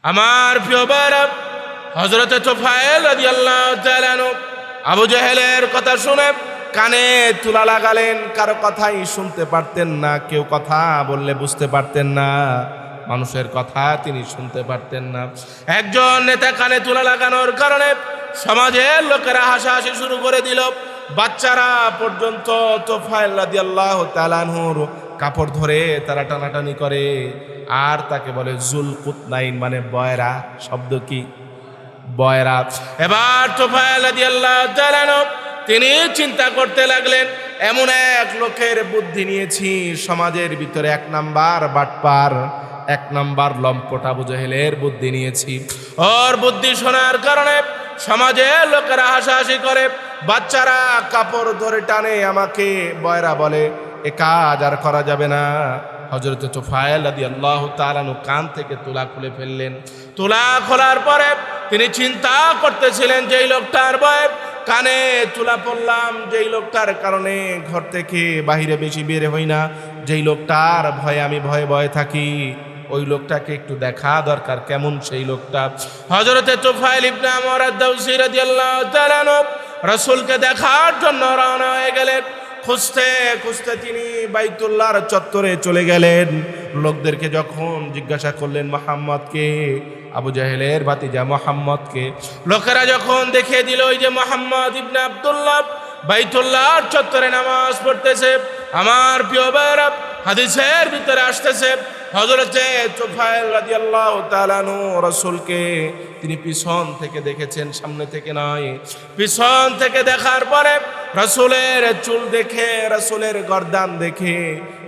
আমার প্রিয় ভাইরা, হযরত তুফাইল রাদিয়াল্লাহু তাআলা আনহু আবু জেহেলের কথা শুনে কানে তুলা লাগালেন। কারো কথাই শুনতে পারতেন না, কেউ কথা বললে বুঝতে পারতেন না, মানুষের কথা তিনি শুনতে পারতেন না। একজন নেতা কানে তুলা লাগানোর কারণে সমাজের লোকেরা হাসাহাসি শুরু করে দিল। বাচ্চারা পর্যন্ত তুফাইল রাদিয়াল্লাহু তাআলা আনহুর কাপড় ধরে তারা টানাটানি করে, আর তাকে বলে জুলকুতনাইন, মানে বয়রা। শব্দ কি? বয়রা। এবার তুফাইল রাদিয়াল্লাহু তাআলা আনহু তিনি চিন্তা করতে লাগলেন, এমন এক লোকের বুদ্ধি নিয়েছি সমাজের ভিতরে এক নাম্বার বাটপার, এক নাম্বার লম্পট আবু জেহেলের বুদ্ধি নিয়েছি। ওর বুদ্ধি শোনার কারণে সমাজের লোকেরা হাসাহাসি করে, বাচ্চারা কাপড় ধরে টানে, আমাকে বয়রা বলে। এ কাজ আর করা যাবে না। হযরত তুফাইল রাদিয়াল্লাহু তাআলা আনহু কান থেকে তুলা খুলে ফেললেন। তুলা খোলার পরে তিনি চিন্তা করতেছিলেন, যেই লোকটার ভয়ে কানে তুলা পড়লাম, যেই লোকটার কারণে ঘর থেকে বাহিরে বেশি বের হই না, যেই লোকটার ভয়ে আমি ভয়ে ভয়ে থাকি, ওই লোকটাকে একটু দেখা দরকার, কেমন সেই লোকটা। হযরতে তুফাইল ইবনে আমর আদ-দাওসী রাদিয়াল্লাহু তাআলা আনহু রাসূলকে দেখার জন্য রওনা হয়ে গেলেন। খুঁজতে খুঁজতে তিনি বাইতুল্লাহর চত্বরে চলে গেলেন। লোকদেরকে যখন জিজ্ঞাসা করলেন মুহাম্মদকে, আবু জাহেলের ভাতিজা মুহাম্মদকে, লোকেরা যখন দেখিয়ে দিল ওই যে মুহাম্মদ ইবনে আব্দুল্লাহ বাইতুল্লাহর চত্বরে নামাজ পড়তেছে। আমার প্রিয় ভাইরা, হাদিসের ভিতরে আসতেছে হযরতে তুফাইল রাদিয়াল্লাহু তাআলা আনহু রাসূলকে তিনি পিছন থেকে দেখেছেন, সামনে থেকে নয়। পিছন থেকে দেখার পরে রাসূলের চুল দেখে, রাসূলের গর্দান দেখে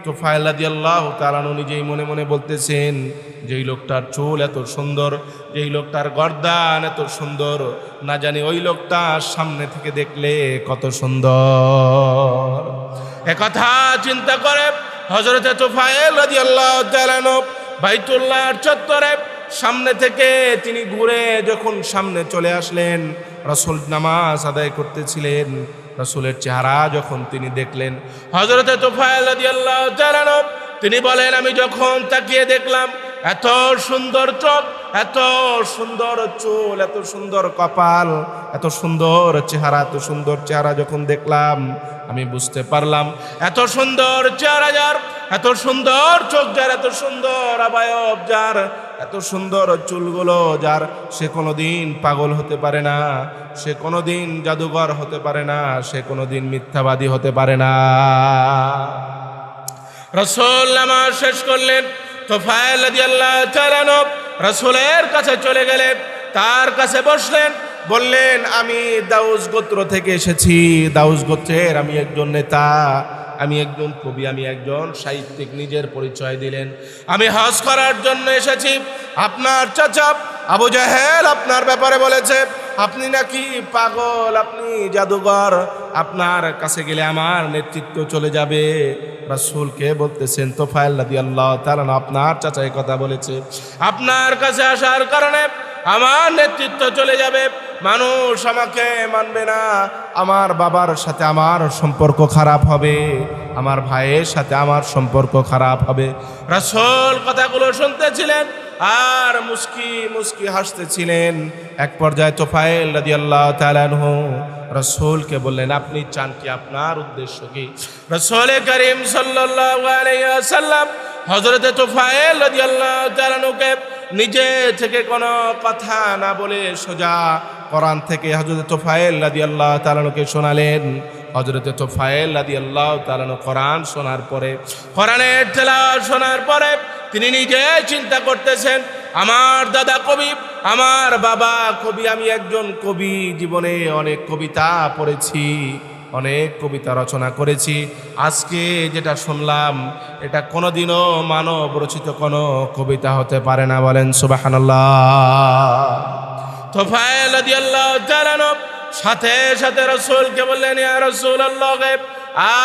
তুফাইল রাদিয়াল্লাহু তাআলা আনহু নিজেই মনে মনে বলতেছেন, যেই লোকটার চুল এত সুন্দর, যেই লোকটার গর্দান এত সুন্দর, না জানি ওই লোকটা সামনে থেকে দেখলে কত সুন্দর। একথা চিন্তা করে হযরতে তুফাইল রাদিয়াল্লাহু তাআলা আনহু বাইতুল্লাহর চত্বরে সামনে থেকে তিনি ঘুরে যখন সামনে চলে আসলেন, রাসূল নামাজ আদায় করতেছিলেন। রাসূলের চেহারা যখন তিনি দেখলেন, হযরতে তুফাইল রাদিয়াল্লাহু তাআলা আনহু তিনি বলেন, আমি যখন তাকিয়ে দেখলাম এত সুন্দর চোখ, এত সুন্দর চুল, এত সুন্দর কপাল, এত সুন্দর চেহারা, এত সুন্দর চেহারা যখন দেখলাম, আমি বুঝতে পারলাম এত সুন্দর চেহারা যার, এত সুন্দর চোখ যার, এত সুন্দর অবয়ব যার, এত সুন্দর চুলগুলো যার, সে কোনোদিন পাগল হতে পারে না, সে কোনোদিন জাদুঘর হতে পারে না, সে কোনোদিন মিথ্যাবাদী হতে পারে না। রাসূল নামাজ শেষ করলেন। তুফাইল রাদিয়াল্লাহু তাআলা আনহু রাসূলের কাছে চলে গেলেন, তার কাছে বসলেন, বললেন, আমি দাউস গোত্র থেকে এসেছি, দাউস গোত্রের আমি একজন নেতা, আমি একজন কবি, আমি একজন সাহিত্যিক। নিজের পরিচয় দিলেন। আমি হজ করার জন্য এসেছি। আপনার চাচা আবু জাহেল আপনার ব্যাপারে বলেছে আপনি নাকি পাগল, আপনি জাদুঘর, আপনার কাছে গেলে আমার নেতৃত্ব চলে যাবে। রাসূলকে বলতেছেন, তুফাইল রাদিয়াল্লাহু তাআলা আপনার চাচা এই কথা বলেছে, আপনার কাছে আসার কারণে আমার নেতৃত্ব চলে যাবে, মানুষ আমাকে মানবে না, আমার বাবার সাথে আমার সম্পর্ক খারাপ হবে, আমার ভাইয়ের সাথে আমার সম্পর্ক খারাপ হবে। রাসূল কথাগুলো শুনতেছিলেন আর মুস্কি মুস্কি হাসতেছিলেন। এক পর্যায়ে তুফাইল রাদিয়াল্লাহু তাআলা আনহু রাসূলকে বললেন, আপনি চান কি, আপনার উদ্দেশ্য কি? রাসূল করিম সাল্লাল্লাহু আলাইহি ওয়াসাল্লাম হযরতে তুফাইল রাদিয়াল্লাহু তাআলা আনহুকে নিজে থেকে কোনো কথা না বলে সোজা কোরআন থেকে হযরতে তুফাইল রাদিয়াল্লাহু তাআলা আনহুকে শোনালেন। হযরতে তুফাইল রাদিয়াল্লাহু তাআলা আনহু কোরআন শোনার পরে, কোরআনের তেলাওয়াত শোনার পরে তিনি নিজে চিন্তা করতেছেন, আমার দাদা কবি, আমার বাবা কবি, আমি একজন কবি, জীবনে অনেক কবিতা পড়েছি, অনেক কবিতা রচনা করেছি। আজকে যেটা শুনলাম এটা কোনোদিনও মানব রচিত কোনো কবিতা হতে পারে না। বলেন সুবহানাল্লাহ। তুফাইল রাদিয়াল্লাহু তাআলা আনহু সাথে সাথে রাসূলকে বললেন, ইয়া রাসূলুল্লাহ,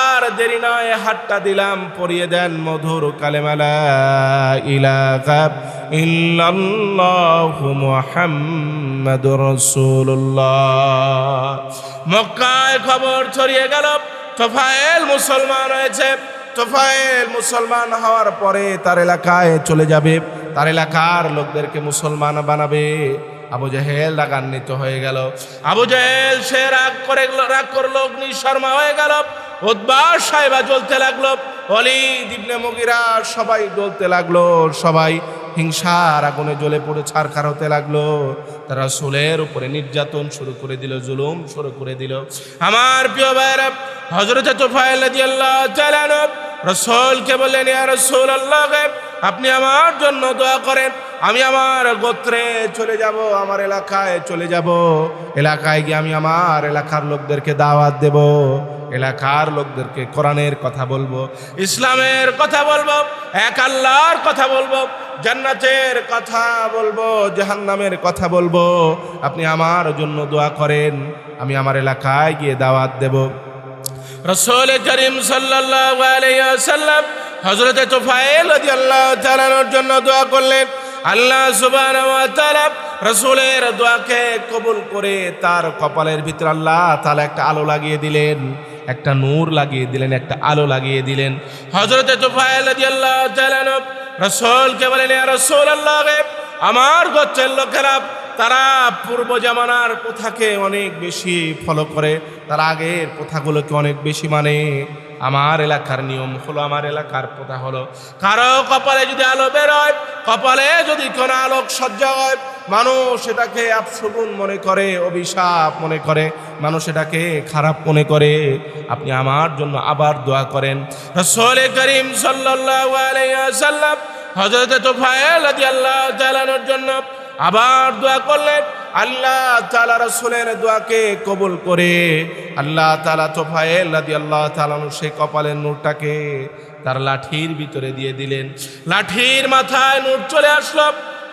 আর দেরি নয়, হাতটা দিলাম, পরিয়ে দেন মধুর কালেমা লা ইলাহা ইল্লাল্লাহু মুহাম্মাদুর রাসূলুল্লাহ। মক্কায় খবর ছড়িয়ে গেল তুফাইল মুসলমান হয়েছে। তুফাইল মুসলমান হওয়ার পরে তার এলাকায় চলে যাবে, তার এলাকার লোকদেরকে মুসলমান বানাবে। আবু জেহেল রাগান্বিত হয়ে গেল। আবু জেহেল সে রাগ করলো, অগ্নিশর্মা হয়ে গেল। উতবা সাইবা জ্বলতে লাগলো, ওয়ালিদ ইবনে মুগিরা সবাই জ্বলতে লাগলো, সবাই হিংসার আগুনে জ্বলে পড়ে ছারখার হতে লাগলো। তারা রাসূলের উপরে নির্যাতন শুরু করে দিল, জুলুম শুরু করে দিল। আমার প্রিয় ভাইরা, হযরত তুফাইল রাদিয়াল্লাহু তাআলা রাসূলকে বললেন, ইয়া রাসূলুল্লাহ, আপনি আমার জন্য দোয়া করেন, আমি আমার গোত্রে চলে যাব, আমার এলাকায় চলে যাব। এলাকায় গিয়ে আমি আমার এলাকার লোকদেরকে দাওয়াত দেব, এলাকার লোকদেরকে কোরআনের কথা বলবো, ইসলামের কথা বলবো, এক আল্লাহর কথা বলবো, জান্নাতের কথা বলবো, জাহান্নামের কথা বলবো। আপনি আমার জন্য দোয়া করেন, আমি আমার এলাকায় গিয়ে দাওয়াত দেব। রাসূল করিম সাল্লাল্লাহু আলাইহি ওয়াসাল্লাম হযরত তুফাইল রাদিয়াল্লাহু তাআলার জন্য দোয়া করলেন। আল্লাহ সুবহানাহু ওয়া তাআলা রাসূলের দোয়াকে কবুল করে তার কপালের ভিতরে আল্লাহ তাআলা একটা আলো লাগিয়ে দিলেন, একটা নূর লাগিয়ে দিলেন, একটা আলো লাগিয়ে দিলেন। হযরত তুফাইল রাদিয়াল্লাহু তাআলা রাসূলকে বলেন, ইয়া রাসূলুল্লাহ, আমার গোত্রের লোকেরা তারা পূর্ব জামানার প্রথাকে অনেক বেশি ফলো করে, তার আগের প্রথাগুলোকে অনেক বেশি মানে। আমার এলাকার নিয়ম হলো, আমার এলাকার প্রথা হলো, কারো কপালে যদি আলো বের হয়, কপালে যদি কোনো আলোক সজ্জা হয়, মানুষ এটাকে আপশগুন মনে করে, অভিশাপ মনে করে, মানুষ এটাকে খারাপ মনে করে। আপনি আমার জন্য আবার দোয়া করেন। রাসূল করিম সাল্লাল্লাহু আলাইহি ওয়াসাল্লাম হযরত তুফাইল রাদিয়াল্লাহু তাআলার জন্য আবার দোয়া করলেন। আল্লাহ তাআলা রাসূলের দোয়াকে কবুল করে আল্লাহ তাআলা তুফাইল রাদিয়াল্লাহু তাআলা সেই কপালের নূরটাকে তার লাঠির ভিতরে দিয়ে দিলেন। লাঠির মাথায় নূর চলে আসলো,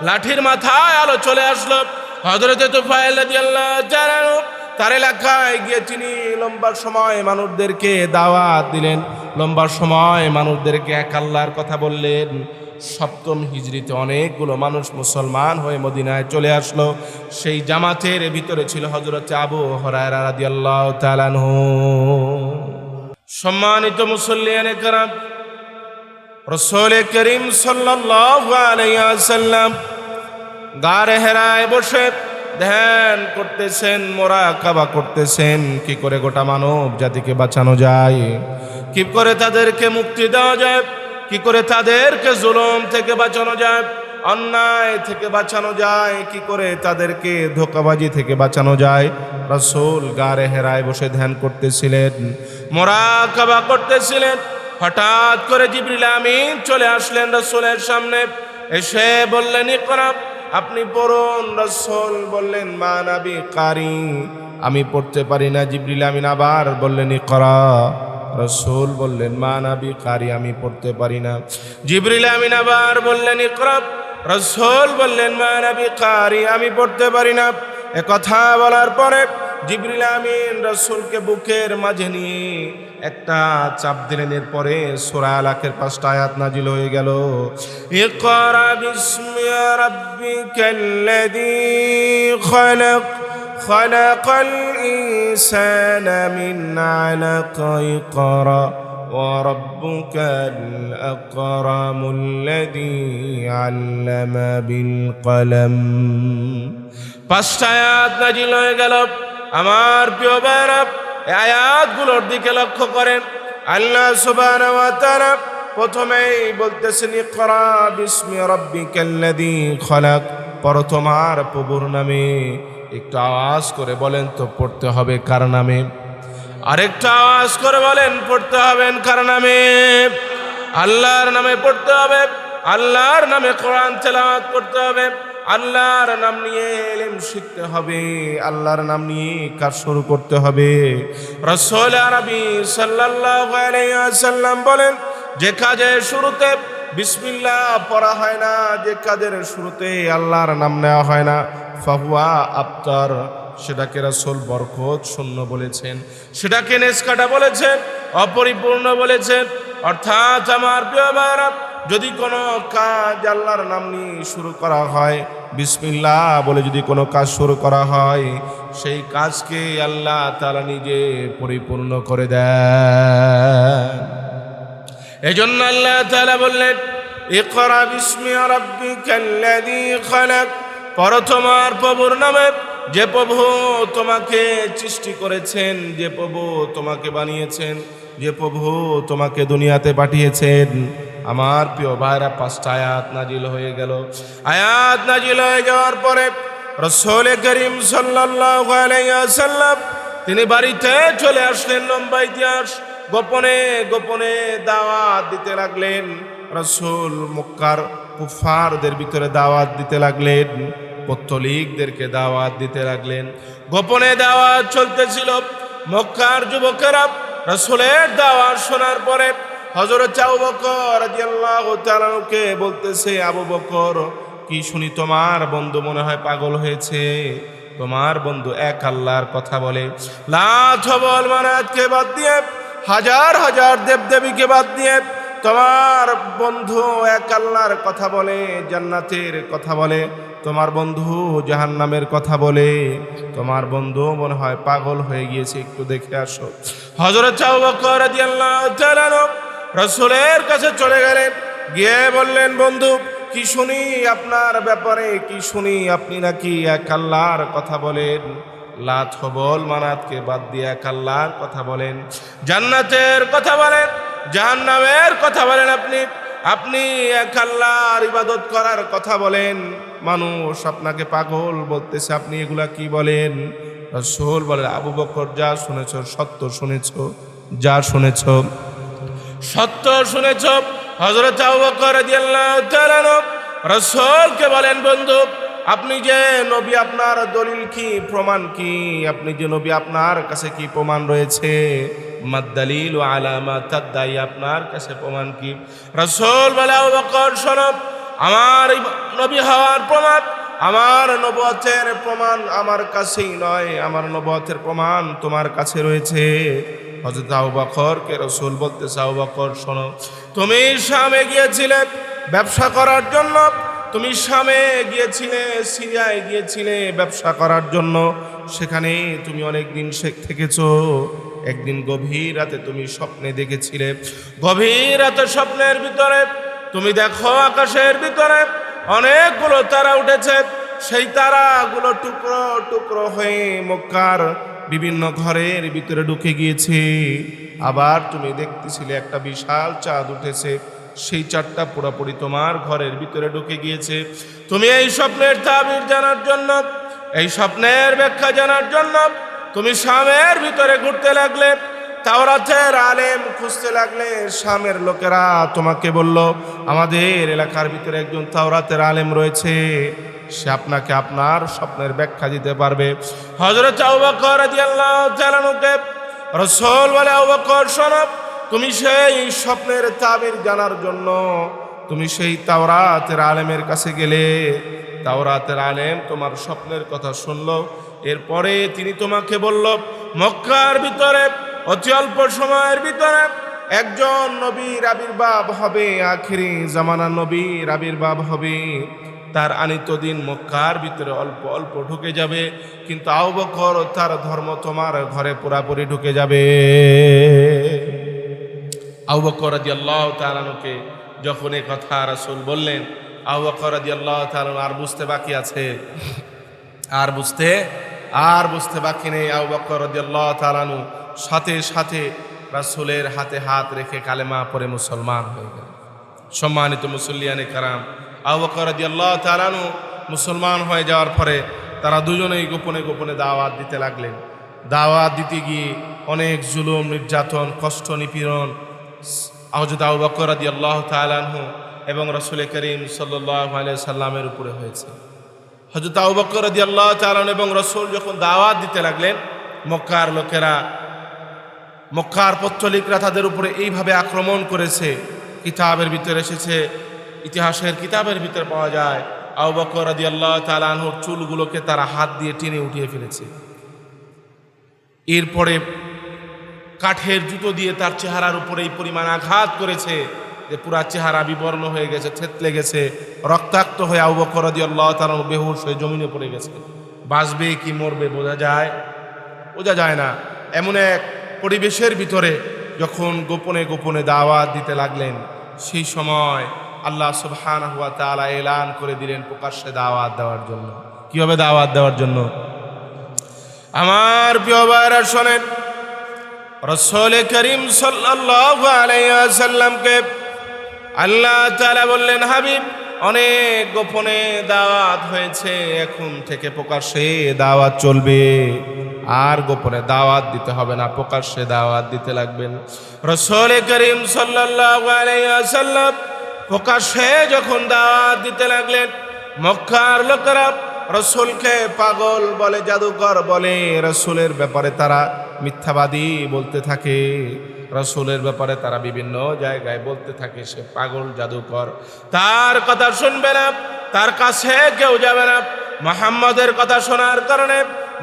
লাঠির মাথায় আলো চলে আসলো। হযরত তুফাইল রাদিয়াল্লাহু তাআলা তার এলাকায় গিয়ে তিনি লম্বা সময় মানুষদেরকে দাওয়াত দিলেন, লম্বা সময় মানুষদেরকে এক আল্লাহর কথা বললেন। সপ্তম হিজরিতে অনেকগুলো মানুষ মুসলমান হয়ে মদিনায় চলে আসলো। সেই জামাতের ভিতরে ছিল হযরত আবু হুরায়রা রাদিয়াল্লাহু তাআলা আনহু। সম্মানিত মুসল্লিয়ানে কেরাম, রাসূল করিম সাল্লাল্লাহু আলাইহি ওয়াসাল্লাম গারে হেরায় বসে ধ্যান করতেছেন, মুরাকাবা করতেছেন, কি করে গোটা মানব জাতিকে বাঁচানো যায়, কি করে তাদেরকে মুক্তি দেওয়া যায়, কি করে তাদেরকে জুলুম থেকে বাঁচানো যায়, অন্যায় থেকে বাঁচানো যায়, কি করে তাদেরকে ধোঁকাবাজি থেকে বাঁচানো যায়। রাসূল গারে হেরায় বসে ধ্যান করতেছিলেন, মুরাকাবা করতেছিলেন। হঠাৎ করে জিবরিল আমিন চলে আসলেন রাসূলের সামনে, এসে বললেন, ইকরা, আপনি পড়ুন। রাসূল বললেন, মা নাবি কারি, আমি পড়তে পারি না। জিবরিল আমিন আবার বললেন, ইকরা। রাসূল বললেন, মা নাবি কারি, আমি পড়তে পারি না। জিবরিল আমিন আবার বললেন, ইকরা। রাসূল বললেন, মা নাবি কারি, আমি পড়তে পারি না। এ কথা বলার পরে জিবরিল আমিন রাসূলকে বুকের মাঝে নিয়ে একটা চাপ দিলেন। এরপরে সূরা আলাকের 5টা আয়াত নাজিল হয়ে গেল। ইকরা বিসমি রাব্বিকাল্লাযী খালাক খালাকাল ইনসানা মিন আলাক ইকরা ওয়া রাব্বুকাল আকরামুল্লাযী আল্লামা বিল কলম। 5টা আয়াত নাজিল হয়ে গেল। আমার প্রিয় ভাইরা, এই আয়াতগুলোর দিকে লক্ষ্য করেন। আল্লাহ সুবহানাহু ওয়া তাআলা প্রথমেই বলতেছেন, ইকরা বিসমি রাব্বিকাল্লাযী খালাক, পড়ো তোমার প্রভুর নামে। একটু আওয়াজ করে বলেন তো পড়তে হবে কার নামে? আরেকটা আওয়াজ করে বলেন পড়তে হবে কার নামে? আল্লাহর নামে পড়তে হবে। আল্লাহর নামে কোরআন তেলাওয়াত করতে হবে। আল্লাহর নাম নিয়ে ইলম শিখতে হবে। আল্লাহর নাম নিয়ে কাজ শুরু করতে হবে। রাসূল আরবি সাল্লাল্লাহু আলাইহি ওয়াসাল্লাম বলেন, যে কাজের শুরুতে বিসমিল্লাহ পড়া হয় না, যে কাজের শুরুতে আল্লাহর নাম নেওয়া হয় না, ফাহুয়া আবতার, সেটাকে রাসূল বরকত শূন্য বলেছেন, সেটাকে নেসকাটা বলেছেন, অপরিপূর্ণ বলেছেন। অর্থাৎ আমার প্রিয় ভাইরা, যদি কোনো কাজ আল্লাহর নাম নিয়ে শুরু করা হয়, বিসমিল্লাহ বলে যদি কোনো কাজ শুরু করা হয়, সেই কাজকে আল্লাহ তাআলা নিজে পরিপূর্ণ করে দেন। এজন্য আল্লাহ তাআলা বললেন, ইকরা বিস্মি রাব্বিকাল্লাযী খালাক, পড়ো তোমার প্রভুর নামে যে প্রভু তোমাকে সৃষ্টি করেছেন, যে প্রভু তোমাকে বানিয়েছেন, যে প্রভু তোমাকে দুনিয়াতে পাঠিয়েছেন। আমার প্রিয় ভাইরা, 5টা আয়াত নাজিল হয়ে গেল। আয়াত নাজিল হয়ে যাওয়ার পরে রাসূল করিম সাল্লাল্লাহু আলাইহি ওয়াসাল্লাম তিনি বাড়িতে চলে আসলেন। লম্বা ইতিহাস। গোপনে গোপনে দাওয়াত দিতে লাগলেন। রাসূল মক্কার কুফারদের ভিতরে দাওয়াত দিতে লাগলেন, পত্তলিকদেরকে দাওয়াত দিতে লাগলেন। গোপনে দাওয়াত চলতেছিল। মক্কার যুবকেরা রাসূলের দাওয়াত শোনার পরে হযরত আবু বকর রাদিয়াল্লাহু তাআলা কে বলতেছে, আবু বকর, কি শুনি তোমার বন্ধু মনে হয় পাগল হয়েছে। তোমার বন্ধু এক আল্লাহর কথা বলে, লাত হবল মানাতকে বাদ দিয়ে, হাজার হাজার দেবদেবীকে বাদ দিয়ে তোমার বন্ধু এক আল্লাহর কথা বলে, জান্নাতের কথা বলে। তোমার বন্ধু জাহান্নামের কথা বলে। তোমার বন্ধু মনে হয় পাগল হয়ে গিয়েছে, একটু দেখে আসো। হযরত আবু বকর রাদিয়াল্লাহু তাআলা রাসূলের কাছে চলে গেলেন। গিয়ে বললেন, বন্ধু, কি শুনি আপনার ব্যাপারে, কি শুনি আপনি নাকি এক আল্লাহর কথা বলেন, লাত হবল মানাতকে বাদ দিয়ে এক আল্লাহর কথা বলেন, জান্নাতের কথা বলেন, জাহান্নামের কথা বলেন। আপনি এক আল্লাহর ইবাদত করার কথা বলেন। মানুষ আপনাকে পাগল বলতেছে, আপনি এগুলা কি বলেন? রাসূল বলেন, আবু বকর, যা শুনেছ সত্য শুনেছ, যা শুনেছ সত্য শুনেছ। হযরত আবু বকর রাদিয়াল্লাহু তাআলা রাসূলকে বলেন, বন্ধু, আপনি যে নবী, আপনার দলিল কি, প্রমাণ কি? আপনি যে নবী, আপনার কাছে কি প্রমাণ রয়েছে? মাদ-দালিলু আলা মা তাদদাই, আপনার কাছে প্রমাণ কি? রাসূল বলে, আবু বকর, শোনো, আমার নবী হওয়ার প্রমাণ, আমার নবুয়তের প্রমাণ আমার কাছেই নয়, আমার নবুয়তের প্রমাণ তোমার কাছে রয়েছে। হযরত আবু বকরকে রাসূল বলতেছে, আবু বকর, শোনো, তুমি শামে গিয়েছিলে ব্যবসা করার জন্য, তুমি শামে গিয়েছিলে, সিরিয়ায় গিয়েছিলে ব্যবসা করার জন্য। সেখানে তুমি অনেক দিন থেকেছো। একদিন গভীর রাতে তুমি স্বপ্নে দেখেছিলে। গভীর রাতে স্বপ্নের ভিতরে তুমি দেখো আকাশের ভিতরে অনেকগুলো তারা উঠেছে। সেই তারাগুলো টুকরো টুকরো হয়ে মক্কার বিভিন্ন ঘরের ভিতরে ঢুকে গিয়েছে। আবার তুমি দেখতেছিলে একটা বিশাল চাঁদ উঠেছে, সেই চাঁদটা পুরোপুরি তোমার ঘরের ভিতরে ঢুকে গিয়েছে। তুমি এই স্বপ্নের তাবির জানার জন্য, এই স্বপ্নের ব্যাখ্যা জানার জন্য তুমি শামের ভিতরে ঘুরতে লাগলে, তাওরাতের আলেম খুঁজতে লাগলে। শামের লোকেরা তোমাকে বলল, আমাদের এলাকার ভিতরে একজন তাওরাতের আলেম রয়েছে, সে আপনাকে আপনার স্বপ্নের ব্যাখ্যা দিতে পারবে। হযরত আবু বকর রাদিয়াল্লাহু তাআলা রাসূল বলে, আবু বকর, শোনো, তুমি সেই স্বপ্নের তাবির জানার জন্য তুমি সেই তাওরাতের আলেমের কাছে গেলে। তাওরাতের আলেম তোমার স্বপ্নের কথা শুনলো। এরপরে তিনি তোমাকে বলল, মক্কার ভিতরে অতি অল্প সময়ের ভিতরে একজন নবীর আবির্ভাব হবে, আখিরি জামানার নবীর আবির্ভাব হবে। তার আনিত দিন মক্কার ভিতরে অল্প অল্প ঢুকে যাবে, কিন্তু আবু বকর তার ধর্ম তোমার ঘরে পুরাপুরি ঢুকে যাবে। আবু বকর রাদিয়াল্লাহু তাআলা কে যখন এই কথা রাসূল বললেন, আবু বকর রাদিয়াল্লাহু তাআলা আর বুঝতে বাকি আছে, আর বুঝতে বাকি নেই। আবু বকর রাদিয়াল্লাহু তাআলা সাথে সাথে রাসূলের হাতে হাত রেখে কালেমা পড়ে মুসলমান হয়ে গেল। সম্মানিত মুসল্লিয়ানে কারাম, আবু বকর রাদিয়াল্লাহু তাআলা মুসলমান হয়ে যাওয়ার পরে তারা দুজনেই গোপনে গোপনে দাওয়াত দিতে লাগলেন। দাওয়াত দিতে গিয়ে অনেক জুলুম, নির্যাতন, কষ্ট, নিপীড়ন হযরত আবু বকর রাদিয়াল্লাহু তাআলা এবং রাসূল করিম সাল্লাল্লাহু আলাইহি সাল্লামের উপরে হয়েছে। হযরত আবু বকর রাদিয়াল্লাহু তাআলা এবং রাসূল যখন দাওয়াত দিতে লাগলেন, মক্কার লোকেরা, মক্কার পত্তলিকরা তাদের উপরে এইভাবে আক্রমণ করেছে। কিতাবের ভিতরে এসেছে, ইতিহাসের কিতাবের ভিতরে পাওয়া যায়, আবু বকর রাদিয়াল্লাহু তাআলা আনহুর চুলগুলোকে তারা হাত দিয়ে টেনে উঠিয়ে ফেলেছে। এরপরে কাঠের জুতো দিয়ে তার চেহারার উপরে এই পরিমাণ আঘাত করেছে যে পুরা চেহারা বিবর্ণ হয়ে গেছে, থেতলে গেছে, রক্তাক্ত হয়ে আবু বকর রাদিয়াল্লাহু তাআলা বেহুশ হয়ে জমিনে পড়ে গেছে। বাঁচবে কি মরবে বোঝা যায় না। এমন এক পরিবেশের ভিতরে যখন গোপনে গোপনে দাওয়াত দিতে লাগলেন, সেই সময় আল্লাহ সুবহানাহু ওয়া তাআলা এলান করে দিলেন প্রকাশ্যে দাওয়াত দেওয়ার জন্য। কিভাবে দাওয়াত দেওয়ার জন্য? আমার প্রিয় ভাইরা শোনেন, রাসূল করিম সাল্লাল্লাহু আলাইহি ওয়াসাল্লামকে আল্লাহ তাআলা বললেন, হাবিব অনেক গোপনে দাওয়াত হয়েছে, এখন থেকে প্রকাশ্যে দাওয়াত চলবে, আর গোপনে দাওয়াত দিতে হবে না, প্রকাশ্যে দাওয়াত দিতে লাগবেন। রাসূল করিম সাল্লাল্লাহু আলাইহি ওয়াসাল্লাম প্রকাশ্যে যখন দাওয়াত দিতে লাগলেন, মক্কার লোকেরা রাসূলকে পাগল বলে, জাদুকর বলে, রাসূলের ব্যাপারে তারা মিথ্যাবাদী বলতে থাকে, রাসূলের ব্যাপারে তারা বিভিন্ন জায়গায় বলতে থাকে সে পাগল, জাদুকর, তার কথা শুনবে না, তার কাছে কেউ যাবে না। মুহাম্মদের কথা শোনার কারণে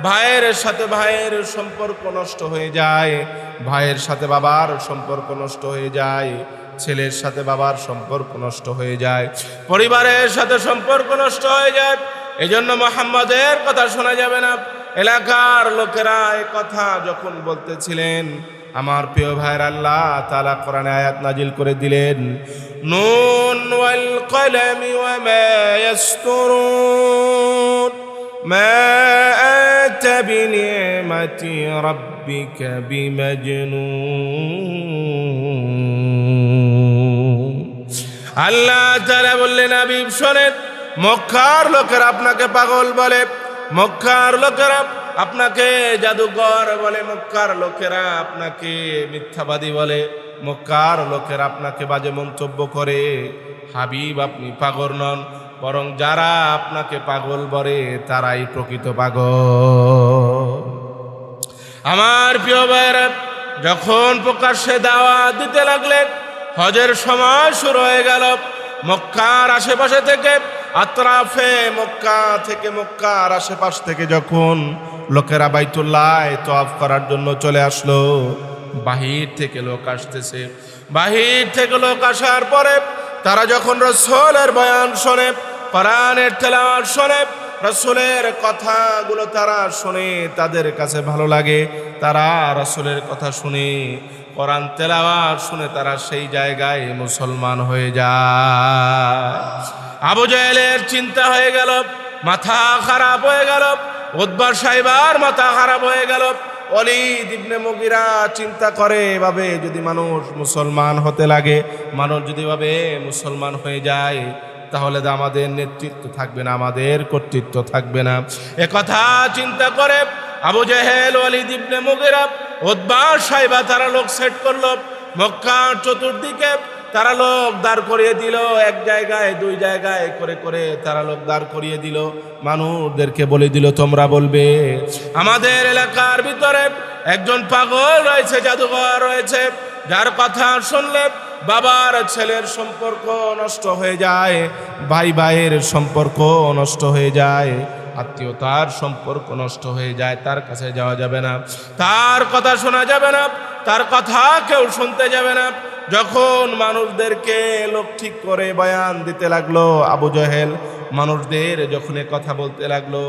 ভাইয়ের সাথে ভাইয়ের সম্পর্ক নষ্ট হয়ে যায়, ভাইয়ের সাথে বাবার সম্পর্ক নষ্ট হয়ে যায়, ছেলের সাথে বাবার সম্পর্ক নষ্ট হয়ে যায়, পরিবারের সাথে সম্পর্ক নষ্ট হয়ে যায়। এজন্য মুহাম্মদের কথা শোনা যাবে না। এলাকার লোকেরা এই কথা যখন বলতেছিলেন, আমার প্রিয় ভাইয়ের আল্লাহ তাআলা কোরআনে আয়াত নাজিল করে দিলেন, নুন ওয়াল কলামি ওয়া মা ইয়াসতুরুন মা আতা বিনিমাতি রাব্বিকা বিমাজনুন। আল্লাহ তাআলা বললেন, হাবিব শোনেন, মক্কার লোকেরা আপনাকে পাগল বলে, মক্কার লোকেরা আপনাকে জাদুকর বলে, মক্কার লোকেরা আপনাকে মিথ্যাবাদী বলে, মক্কার লোকেরা আপনাকে বাজে মন্তব্য করে। হাবিব আপনি পাগল নন, বরং যারা আপনাকে পাগল বলে তারাই প্রকৃত পাগল। আমার প্রিয় ভাইরা, যখন প্রকাশ্যে দাওয়াত দিতে লাগলেন, হজের সময় শুরু হয়ে গেল। মক্কার আশেপাশে থেকে, আতরাফে মক্কা থেকে, মক্কার আশেপাশ থেকে যখন লোকেরা বাইতুল্লাহ তওয়াফ করার জন্য চলে আসলো, বাহির থেকে লোক আসতেছে। বাহির থেকে লোক আসার পরে তারা যখন রাসূলের বয়ান শোনে, কোরআনের তেলাওয়াত শোনে, রাসূলের কথাগুলো তারা শুনে, তাদের কাছে ভালো লাগে, তারা রাসূলের কথা শুনে, কোরআন তেলাওয়াত শুনে তারা সেই জায়গায় মুসলমান হয়ে যায়। আবু জাহেলের চিন্তা হয়ে গেল, মাথা খারাপ হয়ে গেল, উতবা সাইবার মাথা খারাপ হয়ে গেল। ওয়ালিদ ইবনে মুগিরা চিন্তা করে, এভাবে যদি মানুষ মুসলমান হতে লাগে, মানুষ যদি এভাবে মুসলমান হয়ে যায়, তাহলে তো আমাদের নেতৃত্ব থাকবে না, আমাদের কর্তৃত্ব থাকবে না। একথা চিন্তা করে আবু জাহেল, ওয়ালিদ ইবনে মুগিরা, উতবা সাইবা তারা লোক সেট করলো। মক্কার চতুর্দিকে তারা লোক দাঁড় করিয়ে দিল, এক জায়গায় দুই জায়গায় করে করে তারা লোক দাঁড় করিয়ে দিল। মানুষদেরকে বলে দিল, তোমরা বলবে আমাদের এলাকার ভিতরে একজন পাগল রয়েছে, জাদুকর রয়েছে, যার কথা শুনলে বাবার ছেলের সম্পর্ক নষ্ট হয়ে যায়, ভাই ভাইয়ের সম্পর্ক নষ্ট হয়ে যায়, আত্মীয়তার সম্পর্ক নষ্ট হয়ে যায়, তার কাছে যাওয়া যাবে না, তার কথা শোনা যাবে না, তার কথা কেউ শুনতে যাবে না। যখন মানুষদেরকে লোক ঠিক করে বয়ান দিতে লাগলো, আবু জাহেল মানুষদের যখন কথা বলতে লাগলো,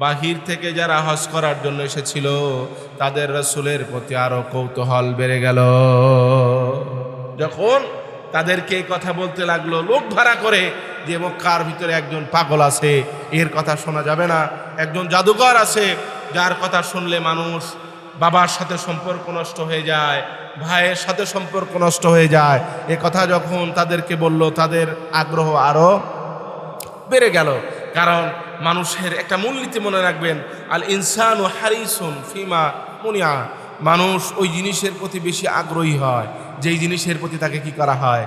বাহির থেকে যারা হজ করার জন্য এসেছিল তাদের রাসূলের প্রতি আরো কৌতূহল বেড়ে গেল। যখন তাদেরকে কথা বলতে লাগলো লোক ভাড়া করে, যে মক্কার ভিতরে একজন পাগল আছে, এর কথা শোনা যাবে না, একজন জাদুকর আছে, যার কথা শুনলে মানুষ বাবার সাথে সম্পর্ক নষ্ট হয়ে যায়, ভাইয়ের সাথে সম্পর্ক নষ্ট হয়ে যায়। এ কথা যখন তাদেরকে বলল, তাদের আগ্রহ আরো বেড়ে গেল। কারণ মানুষের একটা মূলনীতি মনে রাখবেন, আল ইনসানু হারিসুন ফিমা মুনিয়া, মানুষ ওই জিনিসের প্রতি বেশি আগ্রহী হয় যেই জিনিসের প্রতি তাকে কি করা হয়,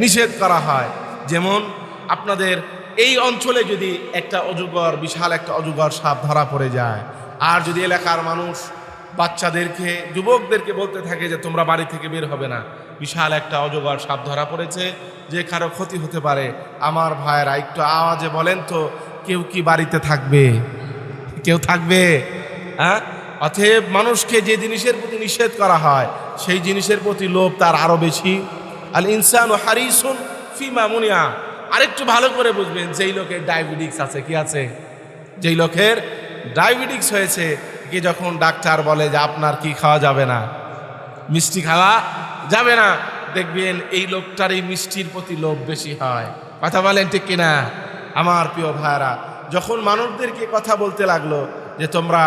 নিষেধ করা হয়। যেমন আপনাদের এই অঞ্চলে যদি একটা অজগর, বিশাল একটা অজগর সাপ ধরা পড়ে যায়, আর যদি এলাকার মানুষ বাচ্চাদেরকে, যুবকদেরকে বলতে থাকে যে তোমরা বাড়ি থেকে বের হবে না, বিশাল একটা অজগর সাপ ধরা পড়েছে, যে কারো ক্ষতি হতে পারে, আমার ভাইয়েরা একটু আওয়াজে বলেন তো, কেউ কি বাড়িতে থাকবে? কেউ থাকবে? হ্যাঁ। অতএব মানুষকে যে জিনিসের প্রতি নিষেধ করা হয় সেই জিনিসের প্রতি লোভ তার আরো বেশি। আল ইনসানু হারিসুন ফিমা মুনিয়া। আরেকটু ভালো করে বুঝবেন, যেই লোকের ডায়াবেটিস আছে, কি আছে, যেই লোকের ডায়াবেটিস হয়েছে, কি যখন ডাক্তার বলে যে আপনার কি খাওয়া যাবে না, মিষ্টি খাওয়া যাবে না, দেখবেন এই লোকটার এই মিষ্টির প্রতি লোভ বেশি হয়। কথা বলেন ঠিক কিনা? আমার প্রিয় ভাইরা, যখন মানুষদেরকে কথা বলতে লাগলো যে তোমরা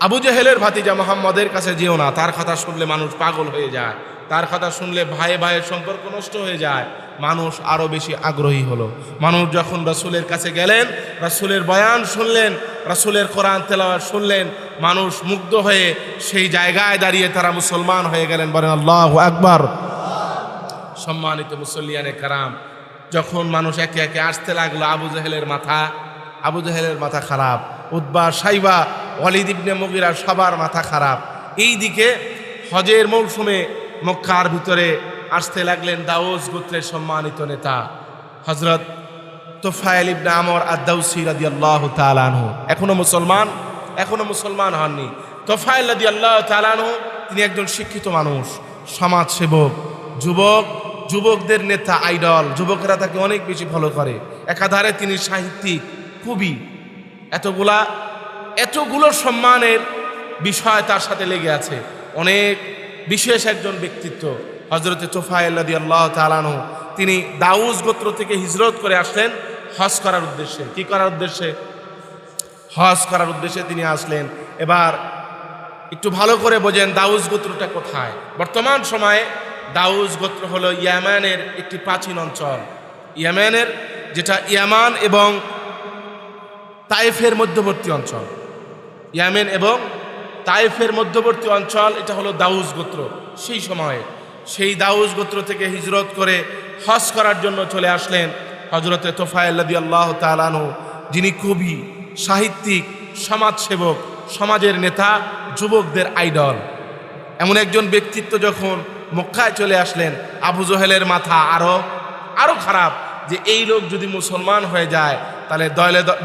আবু জেহেলের ভাতিজা মুহাম্মদের কাছে যেও না, তার কথা শুনলে মানুষ পাগল হয়ে যায়, তার কথা শুনলে ভাইয়ে ভাইয়ের সম্পর্ক নষ্ট হয়ে যায়, মানুষ আরো বেশি আগ্রহী হলো। মানুষ যখন রাসূলের কাছে গেলেন, রাসূলের বয়ান শুনলেন, রাসূলের কোরআন তেলাওয়াত শুনলেন, মানুষ মুগ্ধ হয়ে সেই জায়গায় দাঁড়িয়ে তারা মুসলমান হয়ে গেলেন। বলেন আল্লাহু আকবার। সম্মানিত মুসল্লিয়ানে কারাম, যখন মানুষ একে একে আসতে লাগলো, আবু জেহেলের মাথা খারাপ, উতবা, সাইবা, ওয়ালিদ ইবনে মুগীরা সবার মাথা খারাপ। এই দিকে হজের মৌসুমে মক্কার ভিতরে আসতে লাগলেন দাউস গোত্রের সম্মানিত নেতা হযরত তুফাইল ইবনে আমর আদ-দাউসী রাদিয়াল্লাহু তাআলা আনহু। এখনো মুসলমান হননি। তুফাইল রাদিয়াল্লাহু তাআলা আনহু তিনি একজন শিক্ষিত মানুষ, সমাজসেবক, যুবকদের নেতা, আইডল। যুবকেরা তাকে অনেক বেশি ফলো করে। একাধারে তিনি সাহিত্যিক, কবি, এতগুলো সম্মানের বিষয় তার সাথে লেগে আছে। অনেক বিশেষ একজন ব্যক্তিত্ব হযরতে তুফাইল রাদিয়াল্লাহু তাআলা আনহু। তিনি দাউস গোত্র থেকে হিজরত করে আসলেন হজ করার উদ্দেশ্যে। কি করার উদ্দেশ্যে? হজ করার উদ্দেশ্যে তিনি আসলেন। এবার একটু ভালো করে বোঝেন দাউস গোত্রটা কোথায়। বর্তমান সময়ে দাউস গোত্র হলো ইয়ামানের একটি প্রাচীন অঞ্চল। ইয়ামানের, যেটা ইয়ামান এবং তায়েফের মধ্যবর্তী অঞ্চল। ইয়ামেন এবং তায়েফের মধ্যবর্তী অঞ্চল, এটা হলো দাউস গোত্র। সেই সময়ে সেই দাউস গোত্র থেকে হিজরত করে হজ করার জন্য চলে আসলেন হযরতে তুফাইল রাদিয়াল্লাহু তাআলা আনহু, যিনি কবি, সাহিত্যিক, সমাজসেবক, সমাজের নেতা, যুবকদের আইডল। এমন একজন ব্যক্তিত্ব যখন মক্কায় চলে আসলেন, আবু জেহেলের মাথা আরো খারাপ যে এই লোক যদি মুসলমান হয়ে যায় তাহলে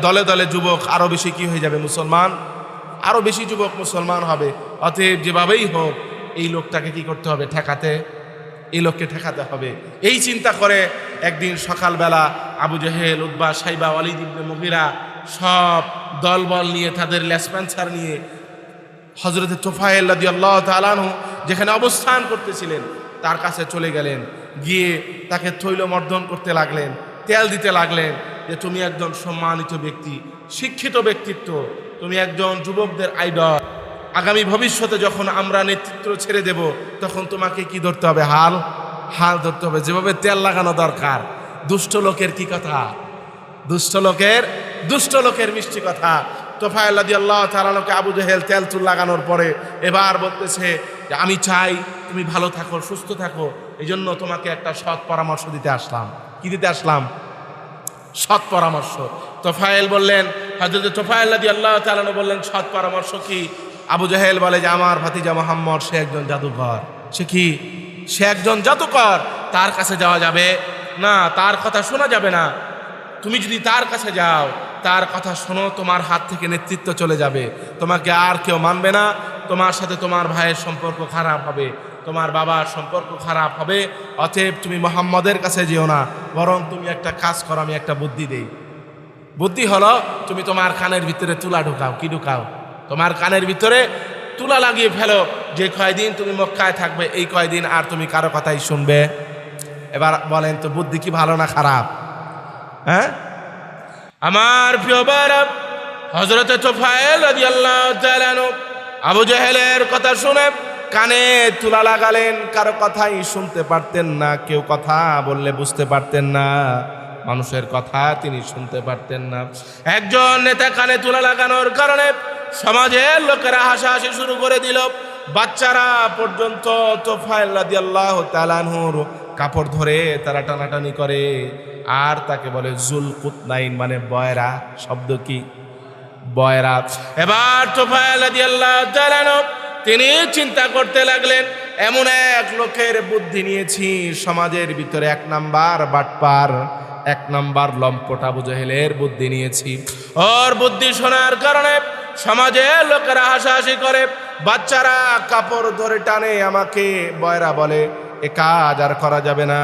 দলে দলে যুবক আরো বেশি কি হয়ে যাবে, মুসলমান, আরো বেশি যুবক মুসলমান হবে। অতএব যেভাবেই হোক এই লোকটাকে কি করতে হবে, এই লোককে ঠেকাতে হবে। এই চিন্তা করে একদিন সকালবেলা আবু জেহেল, উতবা, সাইবা, ওয়ালিদ ইবনে মুগীরা সব দলবল নিয়ে, তাদের লেসপেন্সার নিয়ে হযরতে তুফাইল রাদিয়াল্লাহু তাআলা আনহু যেখানে অবস্থান করতেছিলেন তার কাছে চলে গেলেন। গিয়ে তাকে তৈলমর্দন করতে লাগলেন, তেল দিতে লাগলেন যে তুমি একজন সম্মানিত ব্যক্তি, শিক্ষিত ব্যক্তিত্ব, তুমি একজন যুবকদের আইডল। আগামী ভবিষ্যতে যখন আমরা নেতৃত্ব ছেড়ে দেব তখন তোমাকে কি ধরতে হবে, হাল ধরতে হবে। যেভাবে তেল লাগানো দরকার। দুষ্ট লোকের কি কথা, দুষ্ট লোকের মিষ্টি কথা। তুফাইল রাদিয়াল্লাহু তাআলা আনহুকে আবু জেহেল তেল চুল লাগানোর পরে এবার বলতেছে যে আমি চাই তুমি ভালো থাকো, সুস্থ থাকো, এই জন্য তোমাকে একটা সৎ পরামর্শ দিতে আসলাম। কি দিতে আসলাম? সৎ পরামর্শ। তুফাইল বললেন, হযরত তুফাইল রাদিয়াল্লাহু তাআলা আনহু বললেন, সৎ পরামর্শ কি? আবু জেহেল বলে যে আমার ভাতিজা মুহাম্মদ সে একজন জাদুকর। সে কি? সে একজন জাদুকর। তার কাছে যাওয়া যাবে না, তার কথা শোনা যাবে না। তুমি যদি তার কাছে যাও, তার কথা শোনো, তোমার হাত থেকে নেতৃত্ব চলে যাবে, তোমাকে আর কেউ মানবে না, তোমার সাথে তোমার ভাইয়ের সম্পর্ক খারাপ হবে, তোমার বাবার সম্পর্ক খারাপ হবে। অতএব তুমি মুহাম্মদের কাছে যেও না, বরং তুমি একটা কাজ করো, আমি একটা বুদ্ধি দেই। বুদ্ধি হলো তুমি তোমার কানের ভিতরে তুলা ঢুকাও। কি ঢুকাও? তোমার কানের ভিতরে তুলা লাগিয়ে ফেলো। যে কয়দিন তুমি মক্কায় থাকবে এই কয়দিন আর তুমি কারো কথাই শুনবে। এবার বলেন তো বুদ্ধি কি ভালো না খারাপ? হ্যাঁ, আমার প্রিয় ভাইরা, হযরতে তুফাইল রাদিয়াল্লাহু তাআলা আনহু আবু জেহেলের কথা শুনে কানে তুলা লাগালেন। কারো কথাই শুনতে পারতেন না, কেউ কথা বললে বুঝতে পারতেন না, মানুষের কথা তিনি শুনতে পারতেন না। একজন নেতা কানে তুলা লাগানোর কারণে সমাজের লোকেরা হাসাহাসি শুরু করে দিল। বাচ্চারা পর্যন্ত তুফাইল রাদিয়াল্লাহু তাআলা আনহুর কাপড় ধরে তারা টানাটানি করে, আর তাকে বলে জুলকুতনাইন, মানে বয়রা। শব্দ কি? বয়রা। এবার তুফাইল রাদিয়াল্লাহু তাআলা আনহু তিনি চিন্তা করতে লাগলেন, এমন এক লোকের বুদ্ধি নিয়েছি সমাজের ভিতরে 1 নাম্বার বাটপার, 1 নাম্বার লম্পট আবু জেহেলের বুদ্ধি নিয়েছি। ওর বুদ্ধি শোনার কারণে সমাজের লোকেরা হাসাহাসি করে, বাচ্চারা কাপড় ধরে টানে, আমাকে বয়রা বলে। এ কাজ আর করা যাবে না।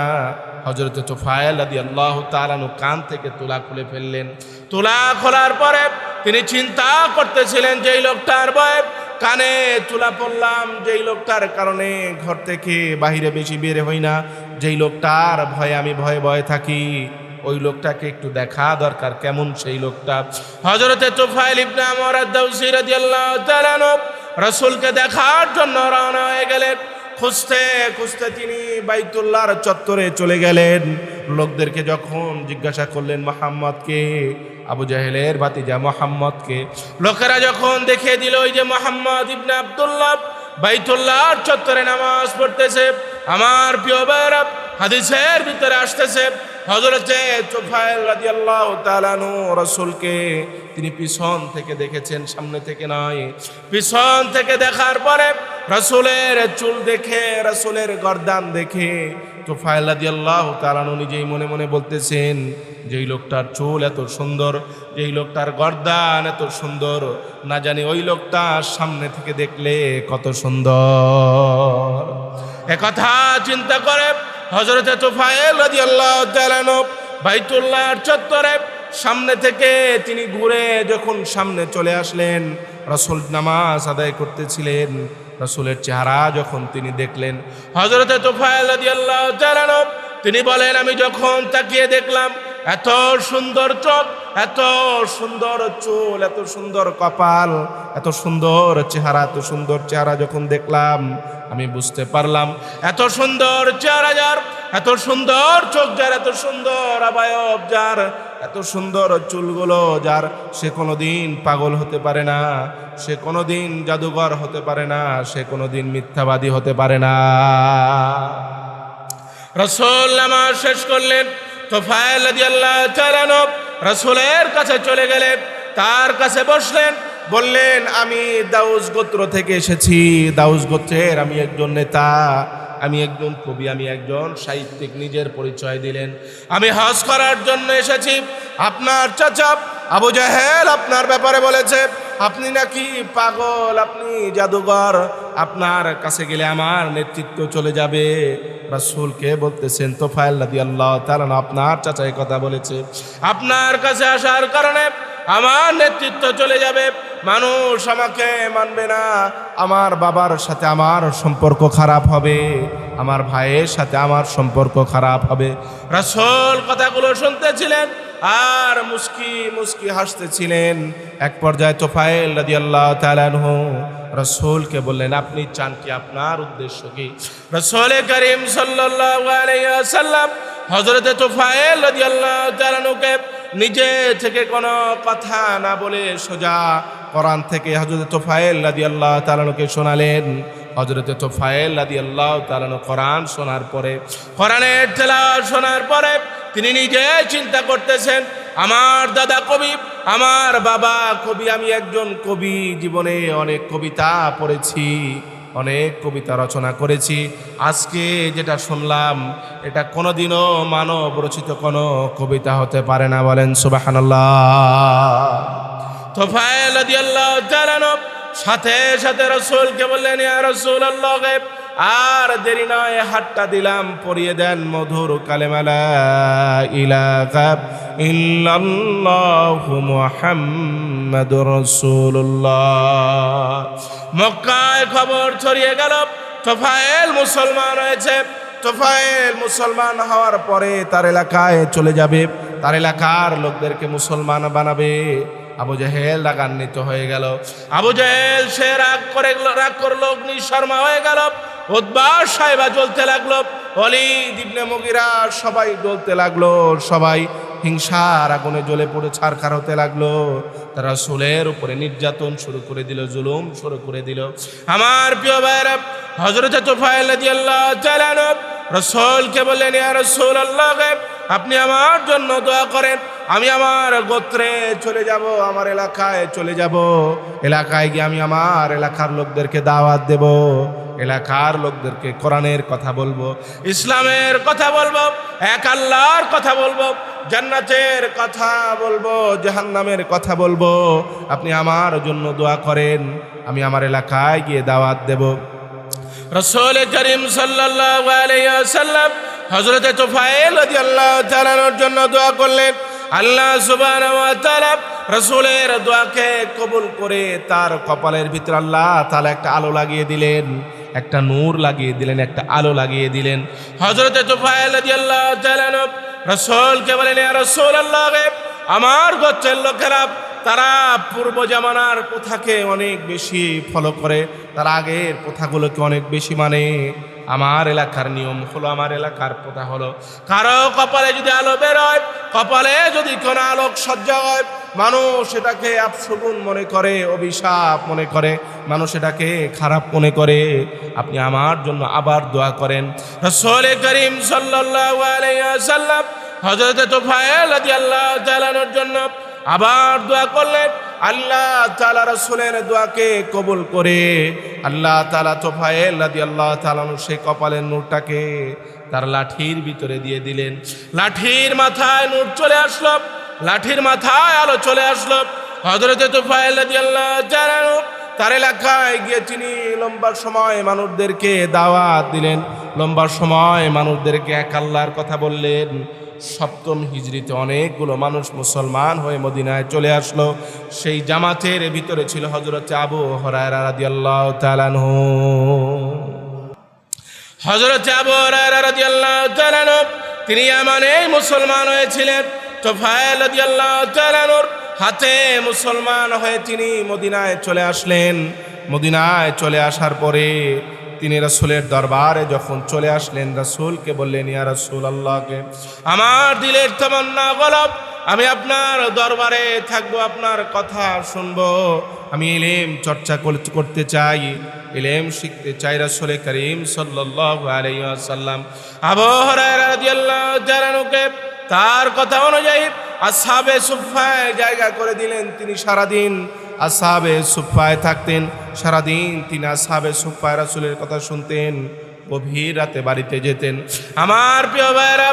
হযরত তুফাইল রাদিয়াল্লাহু তাআলা আনহু কান থেকে তুলা খুলে ফেললেন। তুলা খোলার পরে তিনি চিন্তা করতেছিলেন যে এই লোকটার বয়স কানে তুলা পড়লাম, যেই লোকটার কারণে ঘর থেকে বাহিরে বেশি বের হই না, যেই লোকটার ভয়ে আমি ভয়ে ভয়ে থাকি, ওই লোকটাকে একটু দেখা দরকার, কেমন সেই লোকটা। হযরতে তুফাইল ইবনে আমর আদ-দাওসী রাদিয়াল্লাহু তাআলা রাসূলকে দেখার জন্য রওনা হয়ে গেলেন। খুঁজতে খুঁজতে তিনি বাইতুল্লাহর চত্বরে চলে গেলেন। লোকদেরকে যখন জিজ্ঞাসা করলেন মুহাম্মদকে, আবু জাহেলের ভাতিজা মুহাম্মদকে, লোকেরা যখন দেখিয়ে দিল ওই যে মুহাম্মদ ইবনে আব্দুল্লাহ বাইতুল্লাহর চত্বরে নামাজ পড়তেছে, আমার প্রিয় ভাইরা হাদিসের ভিতরে আসতেছে হযরতে তুফাইল রাদিয়াল্লাহু তাআলা আনহু রাসূলকে তিনি পিছন থেকে দেখেছেন, সামনে থেকে নয়। পিছন থেকে দেখার পরে রাসূলের চুল দেখে, রাসূলের গর্দান দেখে তুফাইল রাদিয়াল্লাহু তাআলা আনহু নিজেই মনে মনে বলতেছেন, যেই লোকটার চুল এত সুন্দর, যেই লোকটার গর্দান এত সুন্দর, না জানি ওই লোকটা সামনে থেকে দেখলে কত সুন্দর। একথা চিন্তা করে হযরতে তুফাইল রাদিয়াল্লাহু তাআলা আনহু বাইতুল্লাহর চত্বরে সামনে থেকে তিনি ঘুরে যখন সামনে চলে আসলেন, রাসূল নামাজ আদায় করতেছিলেন, রাসূলের চেহারা যখন তিনি দেখলেন, হযরতে তুফাইল রাদিয়াল্লাহু তাআলা আনহু তিনি বলেন, আমি যখন তাকিয়ে দেখলাম এত সুন্দর চোখ, এত সুন্দর চুল, এত সুন্দর কপাল, এত সুন্দর চেহারা, এত সুন্দর চেহারা যখন দেখলাম, আমি বুঝতে পারলাম এত সুন্দর চেহারা যার, এত সুন্দর চোখ যার, এত সুন্দর অবয়ব যার, এত সুন্দর চুলগুলো যার, সে কোনোদিন পাগল হতে পারে না, সে কোনোদিন জাদুঘর হতে পারে না, সে কোনোদিন মিথ্যাবাদী হতে পারে না। রাসূল নামাজ শেষ করলেন। তুফাইল রাদিয়াল্লাহু তাআলা আনহু রাসূলের কাছে চলে গেলেন, তার কাছে বসলেন, বললেন, আমি দাউস গোত্র থেকে এসেছি, দাউস গোত্রের আমি একজন নেতা, আমি একজন কবি, আমি একজন সাহিত্যিক। নিজের পরিচয় দিলেন, আমি হজ করার জন্য এসেছি। আপনার চাচা আবু জাহেল আপনার ব্যাপারে বলেছে আপনি নাকি পাগল, আপনি জাদুঘর, আপনার কাছে গেলে আমার নেতৃত্ব চলে যাবে। রাসূলকে বলতেছেন, তুফাইল রাদিয়াল্লাহু তাআলা আপনার চাচা এই কথা বলেছে, আপনার কাছে আসার কারণে আমার নেতৃত্ব চলে যাবে, মানুষ আমাকে মানবে না, আমার বাবার সাথে আমার সম্পর্ক খারাপ হবে, আমার ভাইয়ের সাথে আমার সম্পর্ক খারাপ হবে। রাসূল কথাগুলো শুনতেছিলেন আর মুস্কি মুস্কি হাসতেছিলেন। এক পর্যায়ে তুফাইল রাদিয়াল্লাহু তাআলা আনহু রাসূলকে বললেন, আপনি চান কি, আপনার উদ্দেশ্য কি? রাসূল করিম সাল্লাল্লাহু আলাইহি ওয়াসাল্লাম হযরতে তুফাইল রাদিয়াল্লাহু তাআলা আনহুকে নিজে থেকে কোনো কথা না বলে সোজা কোরআন থেকে হযরতে তুফাইল রাদিয়াল্লাহু তাআলা আনহুকে শোনালেন। হযরতে তুফাইল রাদিয়াল্লাহু তাআলা আনহু কোরআন শোনার পরে, কোরআনের তেলাওয়াত শোনার পরে তিনি নিজে চিন্তা করতেছেন, আমার দাদা কবি, আমার বাবা কবি, আমি একজন কবি, জীবনে অনেক কবিতা পড়েছি, অনেক কবিতা রচনা করেছি, আজকে যেটা শুনলাম এটা কোনোদিনও মানব রচিত কোনো কবিতা হতে পারে না। বলেন সুবহানাল্লাহ। তুফাইল রাদিয়াল্লাহু তাআলা আনহু সাথে সাথে রাসূলকে বললেন, ইয়া রাসূলুল্লাহ, আর দেরি নয়, হাতটা দিলাম, পরিয়ে দেন মধুর কালেমা লা ইলাহা ইল্লাল্লাহু মুহাম্মাদুর রাসূলুল্লাহ। মক্কায় খবর ছড়িয়ে গেল তুফাইল মুসলমান হয়েছে। তুফাইল মুসলমান হওয়ার পরে তার এলাকায় চলে যাবে, তার এলাকার লোকদেরকে মুসলমান বানাবে। আবু জাহেল রাগান্বিত হয়ে গেল। আবু জাহেল সে রাগ করলো, অগ্নিশর্মা হয়ে গেল। উতবা সাইবা জ্বলতে লাগলো, ওয়ালিদ ইবনে মুগিরা সবাই জ্বলতে লাগলো, সবাই হিংসার আগুনে জ্বলে পড়ে ছারখার হতে লাগলো। তারা রাসূলের উপরে নির্যাতন শুরু করে দিল, জুলুম শুরু করে দিল। আমার প্রিয় ভাইরা, হযরত তুফাইল রাদিয়াল্লাহু তাআলা আনহু রাসূলকে বললেন, ইয়া রাসূলুল্লাহ, আপনি আমার জন্য দোয়া করেন, আমি আমার গোত্রে চলে যাব, আমার এলাকায় চলে যাব, এলাকায় গিয়ে আমি আমার এলাকার লোকদেরকে দাওয়াত দেব, এলাকার লোকদেরকে কোরআনের কথা বলবো, ইসলামের কথা বলবো, এক আল্লাহর কথা বলবো, জান্নাতের কথা বলবো, জাহান্নামের কথা বলবো। আপনি আমার জন্য দোয়া করেন, আমি আমার এলাকায় গিয়ে দাওয়াত দেব। রাসূল করিম সাল্লাল্লাহু আলাইহি ওয়াসাল্লাম হযরত তুফাইল রাদিয়াল্লাহু তাআলার জন্য দোয়া করলেন। আল্লাহ সুবহানাহু ওয়া তাআলা রাসূলের দোয়াকে কবুল করে তার কপালের ভিতরে আল্লাহ তাআলা একটা আলো লাগিয়ে দিলেন, একটা নূর লাগিয়ে দিলেন, একটা আলো লাগিয়ে দিলেন। হযরত তুফাইল রাদিয়াল্লাহু তাআলা রাসূলকে বলেন, ইয়া রাসূলুল্লাহ, আমার গোত্রের লোকেরা তারা পূর্ব জামানার প্রথাকে অনেক বেশি ফলো করে, তার আগের প্রথাগুলোকে অনেক বেশি মানে। আমার এলাকার নিয়ম হলো, আমার এলাকার প্রথা হলো, কারো কপালে যদি আলো বের হয়, কপালে যদি কোনো আলোক সজ্জা হয়, মানুষ এটাকে আপশগুন মনে করে, অভিশাপ মনে করে, মানুষ এটাকে খারাপ মনে করে। আপনি আমার জন্য আবার দোয়া করেন। রাসূল করিম সাল্লাল্লাহু আলাইহি ওয়াসাল্লাম হযরত তুফাইল রাদিয়াল্লাহু তাআলার জন্য আবার দোয়া করলেন। আল্লাহ তাআলা রাসূলের দোয়াকে কবুল করে আল্লাহ তাআলা তুফাইল রাদিয়াল্লাহু তাআলা সেই কপালের নূরটাকে তার লাঠির ভিতরে দিয়ে দিলেন। লাঠির মাথায় নূর চলে আসলো, লাঠির মাথায় আলো চলে আসলো। হযরত তুফাইল রাদিয়াল্লাহু তাআলা তার এলাকায় গিয়ে তিনি লম্বা সময় মানুষদেরকে দাওয়াত দিলেন, লম্বা সময় মানুষদেরকে এক আল্লাহর কথা বললেন। সপ্তম হিজরিতে অনেকগুলো মানুষ মুসলমান হয়ে মদিনায় চলে আসলো। সেই জামাতের ভিতরে ছিল হযরত আবু হুরায়রা রাদিয়াল্লাহু তাআলা আনহু। হযরত আবু হুরায়রা রাদিয়াল্লাহু তাআলা আনহু তিনি ইয়ামানে মুসলমান হয়েছিলেন। তুফাইল রাদিয়াল্লাহু তাআলা আনহুর হাতে মুসলমান হয়ে তিনি মদিনায় চলে আসলেন। মদিনায় চলে আসার পরে তিনি রাসূলের দরবারে যখন চলে আসলেন, রাসূলকে বললেন, ইয়া রাসূলুল্লাহকে আমার দিলের তামান্না বলো, আমি আপনার দরবারে থাকবো, আপনার কথা শুনবো, আমি ইলম চর্চা করতে চাই, ইলম শিখতে চাই। রাসূল করিম সাল্লাল্লাহু আলাইহি ওয়াসাল্লাম আবু হুরায়রা রাদিয়াল্লাহু তাআলা আনহুকে তার কথা অনুযায়ী আসহাবে সুফফায় জায়গা করে দিলেন। তিনি সারাদিন আসহাবে সুফফায় থাকতেন, সারাদিন তিনি আসহাবে সুফফায় রাসূলের কথা শুনতেন, গভীর রাতে বাড়িতে যেতেন। আমার প্রিয় ভাইরা,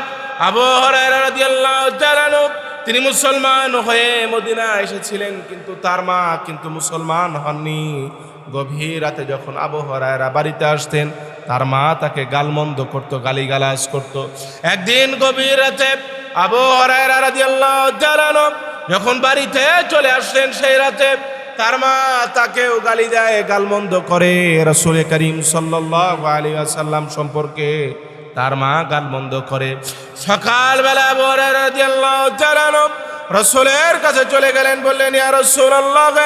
আবু হুরায়রা রাদিয়াল্লাহু তাআলা আনহু তিনি মুসলমান হয়ে মদিনা এসেছিলেন, কিন্তু তার মা কিন্তু মুসলমান হননি। গভীর রাতে যখন আবু হুরায়রা বাড়িতে আসতেন, তার মা তাকে গালমন্দ করতো, গালিগালাজ করতো। একদিন গভীর রাতে আবু হুরায়রা রাদিয়াল্লাহু তাআলা আনহু যখন বাড়িতে চলে আসলেন, সেই রাতে তার মা তাকেও গালি দেয়, গালমন্দ করে। রাসূল করিম সাল্লাল্লাহু আলাইহি ওয়াসাল্লাম সম্পর্কে তার মা গালমন্দ করে। সকালবেলা আবু হুরায়রা রাদিয়াল্লাহু তাআলা আনহু রাসূলের কাছে চলে গেলেন, বললেন, ইয়া রাসূলুল্লাহ,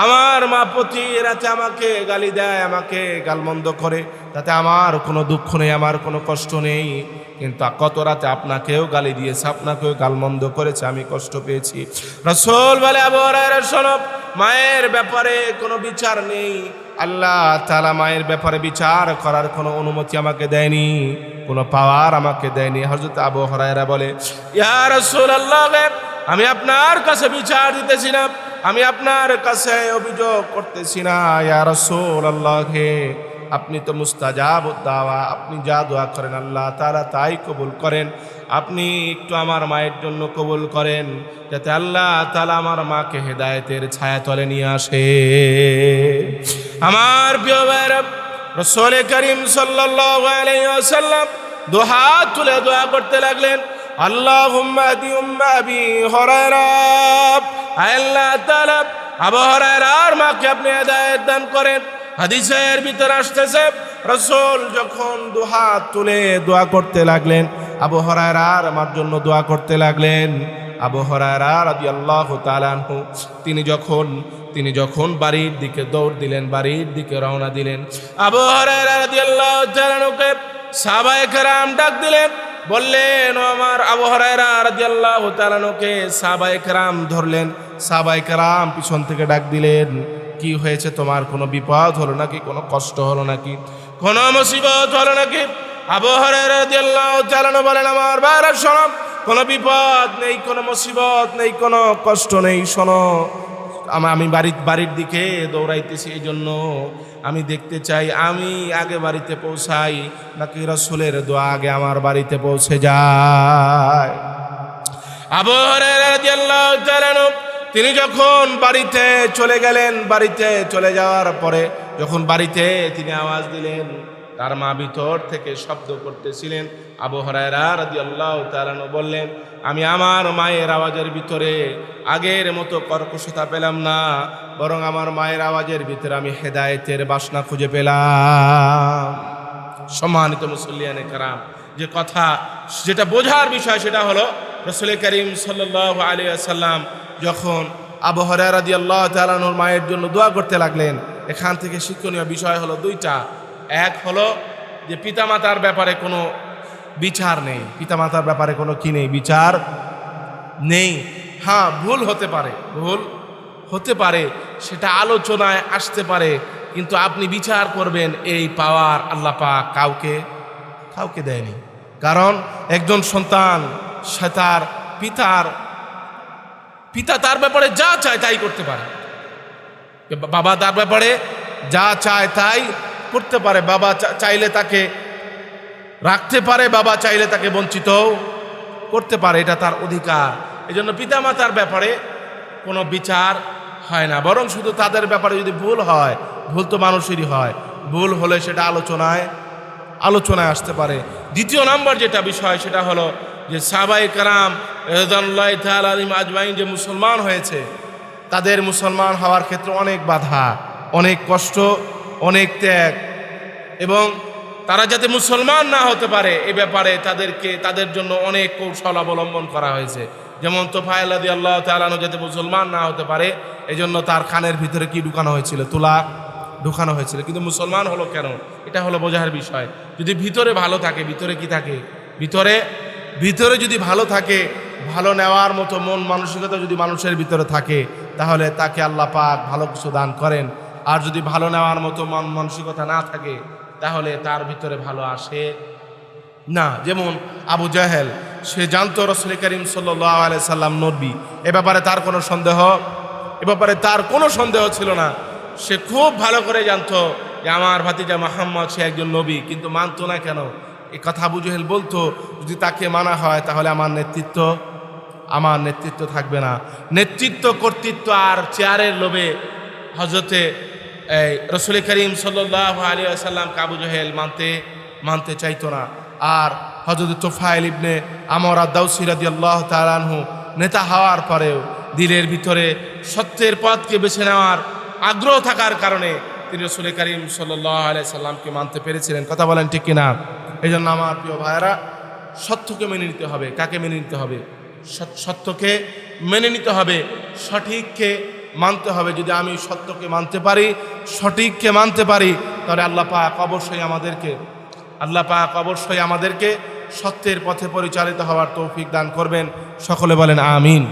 আমার মা প্রতি রাতে আমাকে গালি দেয়, আমাকে গালমন্দ করে, তাতে আমার কোনো দুঃখ নেই, আমার কোনো কষ্ট নেই, কিন্তু কত রাতে আপনাকেও গালি দিয়েছে, আপনাকেও গালমন্দ করেছে, আমি কষ্ট পেয়েছি। রাসূল বলে, আবু হুরায়রা শোনো, মায়ের ব্যাপারে কোনো বিচার নেই, আল্লাহ তাআলা মায়ের ব্যাপারে বিচার করার কোনো অনুমতি আমাকে দেয়নি, কোনো পাওয়ার আমাকে দেয়নি। হযরত আবু হুরায়রা বলে, ইয়া রাসূলুল্লাহ, আমি আপনার কাছে বিচার দিতেছি না, আমি আপনার কাছে অভিযোগ করতেছি না। ইয়া রাসূলুল্লাহ, আপনি তো মুস্তাজাবুদ দাওয়া, আপনি যা দোয়া করেন আল্লাহ তাআলা তাই কবুল করেন। আপনি একটু আমার মায়ের জন্য কবুল করেন, যাতে আল্লাহ তাআলা আমার মাকে হেদায়েতের ছায়াতলে নিয়ে আসে। আমার প্রিয় ভাইরা, রাসূল করিম সাল্লাল্লাহু আলাইহি ওয়াসাল্লাম দুহাত তুলে দোয়া করতে লাগলেন, আল্লাহুম্মা হাদি উম্মা আবি হুরায়রা, আল্লাহ তাআলা আবু হুরায়রার মাকে আপনি হেদায়েত দান করেন। হাদিসের ভিতরে আসতেছে, রাসূল যখন দুহাত তুলে দোয়া করতে লাগলেন, আবু হুরায়রার মার জন্য দোয়া করতে লাগলেন। আবু হুরায়রা রাদিয়াল্লাহু তাআলা আনহু তিনি যখন বাড়ির দিকে দৌড় দিলেন, বাড়ির দিকে রওনা দিলেন, আবু হুরায়রা রাদিয়াল্লাহু তাআলা আনহুকে সাহাবায়ে কেরাম ডাক দিলেন, বললেন, ও আমার আবু হুরায়রা রাদিয়াল্লাহু তাআলা আনহুকে সাহাবায়ে কেরাম ধরলেন। সাহাবায়ে কেরাম পিছন থেকে ডাক দিলেন, কি হয়েছে তোমার? কোনো বিপদ হলো নাকি? কোনো কষ্ট হলো নাকি? কোনো মুসিবত হলো নাকি? আবু হুরায়রা রাদিয়াল্লাহু তাআলা আনহু বলেন, আমার ভাইরা শোনো, কোনো বিপদ নেই, কোনো মুসিবত নেই, কোনো কষ্ট নেই। শোনো, আমি বাড়ির দিকে দৌড়াইতেছি, এই জন্য আমি দেখতে চাই আমি আগে বাড়িতে পৌঁছাই নাকি রাসূলের দোয়া আগে আমার বাড়িতে পৌঁছে যায়। আবু হুরায়রা রাদিয়াল্লাহু তাআলা আনহু তিনি যখন বাড়িতে চলে গেলেন, বাড়িতে চলে যাওয়ার পরে যখন বাড়িতে তিনি আওয়াজ দিলেন, তার মা ভিতর থেকে শব্দ করতেছিলেন। আবু হুরায়রা রাদিয়াল্লাহু তাআলা আনহু বললেন, আমি আমার মায়ের আওয়াজের ভিতরে আগের মতো কর্কশতা পেলাম না, বরং আমার মায়ের আওয়াজের ভিতরে আমি হেদায়েতের বাসনা খুঁজে পেলাম। সম্মানিত মুসল্লিয়ানে কারাম, যে কথা যেটা বোঝার বিষয় সেটা হলো রাসূল করিম সাল্লাল্লাহু আলাইহি ওয়াসাল্লাম যখন আবু হুরায়রা রাদিয়াল্লাহু তাআলা আনহুর মায়ের জন্য দোয়া করতে লাগলেন, এখান থেকে শিক্ষণীয় বিষয় হলো দুইটা। এক হলো যে পিতামাতার ব্যাপারে কোনো বিচার নেই, পিতামাতার ব্যাপারে কোনো কি নেই, বিচার নেই। হ্যাঁ, ভুল হতে পারে, ভুল হতে পারে, সেটা আলোচনায় আসতে পারে, কিন্তু আপনি বিচার করবেন এই পাওয়ার আল্লাহ পাক কাউকে কাউকে দেয়নি। কারণ একজন সন্তান সে তার পিতা তার ব্যাপারে যা চায় তাই করতে পারে, বাবা তার ব্যাপারে যা চায় তাই করতে পারে। বাবা চাইলে তাকে রাখতে পারে, বাবা চাইলে তাকে বঞ্চিত করতে পারে, এটা তার অধিকার। এই জন্য পিতামাতার ব্যাপারে কোনো বিচার হয় না, বরং শুধু তাদের ব্যাপারে যদি ভুল হয়, ভুল তো মানুষেরই হয়, ভুল হলে সেটা আলোচনায় আসতে পারে। দ্বিতীয় নম্বর যেটা বিষয় সেটা হলো যে সাহাবায়ে কেরাম রাদিয়াল্লাহু তাআলা আনহুম আজমাইন যে মুসলমান হয়েছে, তাদের মুসলমান হওয়ার ক্ষেত্রে অনেক বাধা, অনেক কষ্ট, অনেক ত্যাগ, এবং তারা যাতে মুসলমান না হতে পারে এ ব্যাপারে তাদের জন্য অনেক কৌশল অবলম্বন করা হয়েছে। যেমন তোফায়েল রাদিয়াল্লাহু তাআলা আনহু যাতে মুসলমান না হতে পারে এজন্য তার কানের ভিতরে কি ঢুকানো হয়েছিল, তুলা ঢুকানো হয়েছিল। কিন্তু মুসলমান হলো কেন, এটা হলো বোঝার বিষয়। যদি ভিতরে ভালো থাকে, ভিতরে কি থাকে, ভিতরে যদি ভালো থাকে, ভালো নেওয়ার মতো মন মানসিকতা যদি মানুষের ভিতরে থাকে, তাহলে তাকে আল্লাহ পাক ভালো কিছু দান করেন। আর যদি ভালো নেওয়ার মতো মন মানসিকতা না থাকে, তাহলে তার ভিতরে ভালো আসে না। যেমন আবু জাহেল, সে জানতো রাসূল করিম সাল্লাল্লাহু আলাইহি সাল্লাম নবী, এ ব্যাপারে তার কোনো সন্দেহ ছিল না। সে খুব ভালো করে জানতো যে আমার ভাতিজা মুহাম্মদ সে একজন নবী, কিন্তু মানতো না কেন? এই কথা আবু জাহেল বলতো, যদি তাকে মানা হয় তাহলে আমার নেতৃত্ব থাকবে না। নেতৃত্ব, কর্তৃত্ব আর চেয়ারের লোভে হযরতে রাসূল করিম সাল্লাল্লাহু আলাইহি ওয়াসাল্লামকে আবু জাহেল মানতে চাইতো না। আর হযরত তোফায়েল ইবনে আমর আদ-দাওসী রাদিয়াল্লাহু তাআলা আনহু নেতা হওয়ার পরেও দিলের ভিতরে সত্যের পথকে বেছে নেওয়ার আগ্রহ থাকার কারণে তিনি রাসূল করিম সাল্লাল্লাহু আলাইহি সাল্লামকে মানতে পেরেছিলেন। কথা বলেন ঠিক কিনা? এই জন্য আমার প্রিয় ভাইয়েরা, সত্যকে মেনে নিতে হবে। কাকে মেনে নিতে হবে? সত্যকে মেনে নিতে হবে, সঠিককে মানতে হবে। যদি আমি সত্যকে মানতে পারি, সঠিককে মানতে পারি, তাহলে আল্লাহ পাক অবশ্যই আমাদেরকে সত্যের পথে পরিচালিত হওয়ার তৌফিক দান করবেন। সকলে বলেন আমিন।